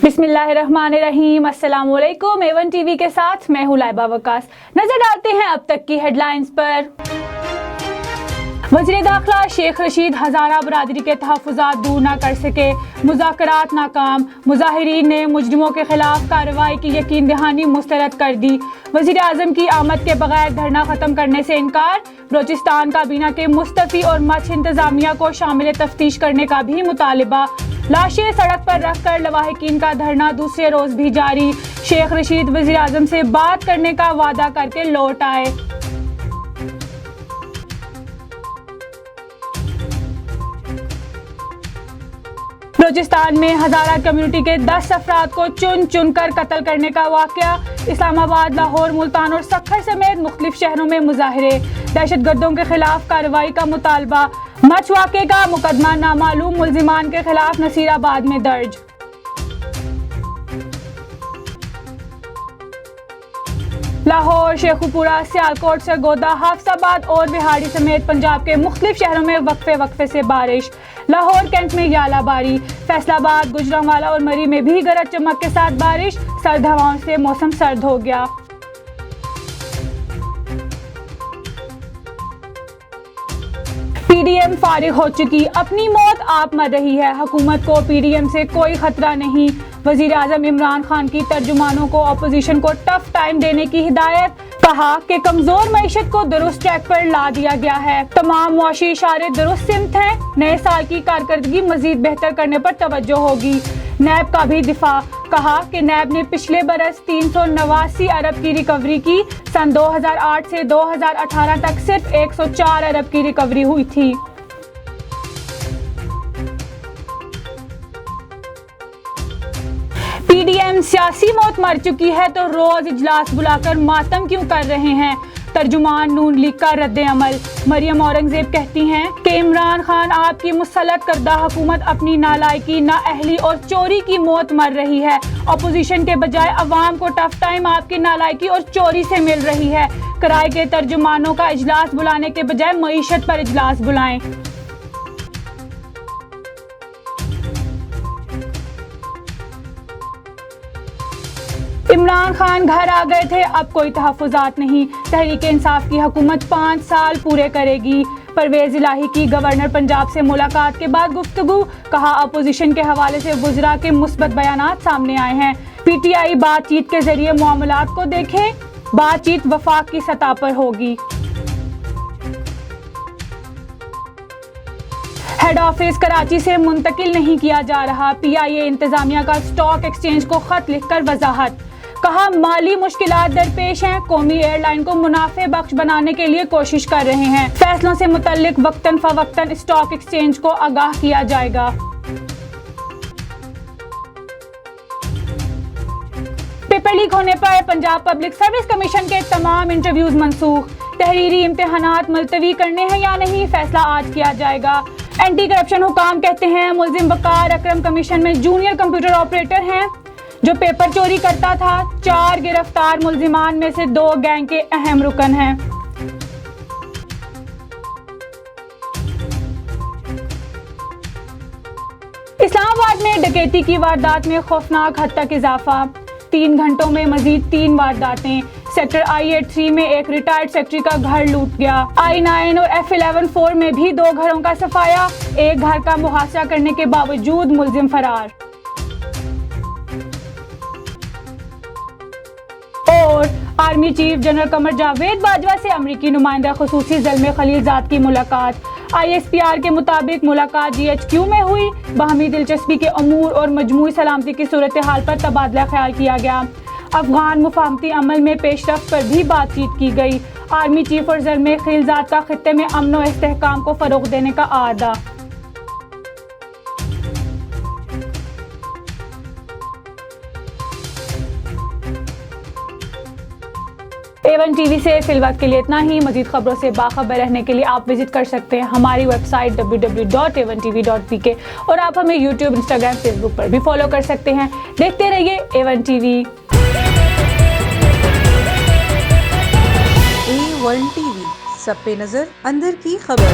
बिस्मिल्लाहिर्रहमानिर्रहीम। अस्सलामुअलैकुम। Avon TV के साथ मैं हूं लाइबा वकास। नजर डालते हैं अब तक की हेडलाइंस पर। वज़ीर दाखिला शेख रशीद हज़ारा बरादरी के तहफ़्फ़ुज़ात दूर न कर सके, मुज़ाकरात नाकाम। मुज़ाहिरीन ने मुजरिमों के खिलाफ कार्रवाई की यकीन दहानी मुस्तरद कर दी। वज़ीर आज़म की आमद के बगैर धरना ख़त्म करने से इनकार। बलोचिस्तान काबीना के मुस्तफ़ी और मछ इंतज़ामिया को शामिल तफ्तीश करने का भी मुतालिबा। लाशें सड़क पर रखकर लवाहिकीन का धरना दूसरे रोज भी जारी। शेख रशीद वज़ीर आज़म से बात करने का वादा करके लौट आए। बलोचिस्तान में हज़ारा कम्युनिटी के 10 अफराद को चुन चुन कर कत्ल करने का वाक़या। इस्लामाबाद, लाहौर, मुल्तान और सक्खर समेत मुख्तलिफ शहरों में मुजाहिरे। दहशतगर्दों के खिलाफ कार्रवाई का मुतालबा। मच वाक़े का मुकदमा नामालूम मुल्जिमान के खिलाफ नसीराबाद में दर्ज। लाहौर, शेखुपुरा, सियालकोट, सरगोदा, हाफसाबाद और बिहाड़ी समेत पंजाब के मुख्तलिफ शहरों में वक्फे वक्फे से बारिश। लाहौर कैंट में यालाबारी। फैसलाबाद, गुजरांवाला और मरी में भी गरज चमक के साथ बारिश। सर्द हवाओं से मौसम सर्द हो गया। पीडीएम फारिग हो चुकी, अपनी मौत आप मर रही है। हुकूमत को पीडीएम से कोई खतरा नहीं। वजीर आजम इमरान खान की तर्जुमानों को अपोजिशन को टफ टाइम देने की हिदायत। कहा कि कमजोर मईशत को दुरुस्त ट्रैक पर ला दिया गया है। तमाम मुआशी इशारे दुरुस्त सिमत हैं। नए साल की कारकर्दगी मजीद बेहतर करने पर तवज्जो होगी। नैब का भी दिफा। कहा कि नैब ने पिछले बरस 389 अरब की रिकवरी की। सन 2008 से 2018 तक सिर्फ 104 अरब की रिकवरी हुई थी। पीडीएम सियासी मौत मर चुकी है तो रोज इजलास बुलाकर मातम क्यों कर रहे हैं? तर्जुमान नून लीग का रद्द अमल। मरियम औरंगजेब कहती हैं कि इमरान खान आपकी मुसल्लत करदा हुकूमत अपनी नालायकी, नाअहली और चोरी की मौत मर रही है। अपोजिशन के बजाय अवाम को टफ टाइम आपकी नालायकी और चोरी से मिल रही है। कराए के तर्जुमानों का इजलास बुलाने के बजाय मईशत पर इजलास बुलाएं। इमरान खान घर आ गए थे, अब कोई तहफ़्फ़ुज़ात नहीं। तहरीक इंसाफ की हुकूमत 5 साल पूरे करेगी। परवेज़ इलाही की गवर्नर पंजाब से मुलाकात के बाद गुफ्तगू। कहा अपोजिशन के हवाले से वुज़रा के मुस्बत बयानात सामने आए हैं। पीटीआई बातचीत के जरिए मामलात को देखे। बातचीत वफाक की सतह पर होगी। हेड ऑफिस कराची से मुंतकिल नहीं किया जा रहा। पीआईए इंतजामिया का स्टॉक एक्सचेंज को खत लिखकर वजाहत। कहा माली मुश्किलात दरपेश हैं, कौमी एयरलाइन को मुनाफे बख्श बनाने के लिए कोशिश कर रहे हैं। फैसलों से मुतल्लिक वक्तन फवक्तन स्टॉक एक्सचेंज को आगाह किया जाएगा। पेपर लीक होने पर पंजाब पब्लिक सर्विस कमीशन के तमाम इंटरव्यूज मनसूख। तहरीरी इम्तिहानात मुलतवी करने हैं या नहीं, फैसला आज किया जाएगा। एंटी करप्शन हुकाम कहते हैं मुल्जिम वकार अकरम कमीशन में जूनियर कंप्यूटर ऑपरेटर हैं जो पेपर चोरी करता था। 4 गिरफ्तार मुल्जिमान में से 2 गैंग के अहम रुकन हैं। इस्लामाबाद में डकैती की वारदात में खौफनाक हद तक इजाफा। 3 घंटों में मजीद 3 वारदातें। सेक्टर I83 में एक रिटायर्ड सेक्रेटरी का घर लूट गया। I9 और F11-4 में भी 2 घरों का सफाया। एक घर का मुहासरा करने के बावजूद मुल्जिम फरार। और army chief general Qamar Javed Bajwa से अमरीकी नुमाइंदा खुसूसी ज़ल्मे खलीलजाद की मुलाकात। ISPR के मुताबिक मुलाकात GHQ में हुई। बाहमी दिलचस्पी के अमूर और मजमूई सलामती की सूरत हाल पर तबादला ख्याल किया गया। अफगान मुफाहमती अमल में पेशरफ्त पर भी बातचीत की गई। आर्मी चीफ और ज़ल्मे खलीलजाद का खित्ते में अमन और इस्तेहकाम को फ़रोग़ देने का आदा। एवन टीवी से फिलहाल के लिए इतना ही। मजीद खबरों से बाखबर रहने के लिए आप विजिट कर सकते हैं हमारी वेबसाइट www.avantv.pk और आप हमें यूट्यूब, इंस्टाग्राम, फेसबुक पर भी फॉलो कर सकते हैं। देखते रहिए एवन टीवी। A1 TV, सब पे नजर, अंदर की खबर।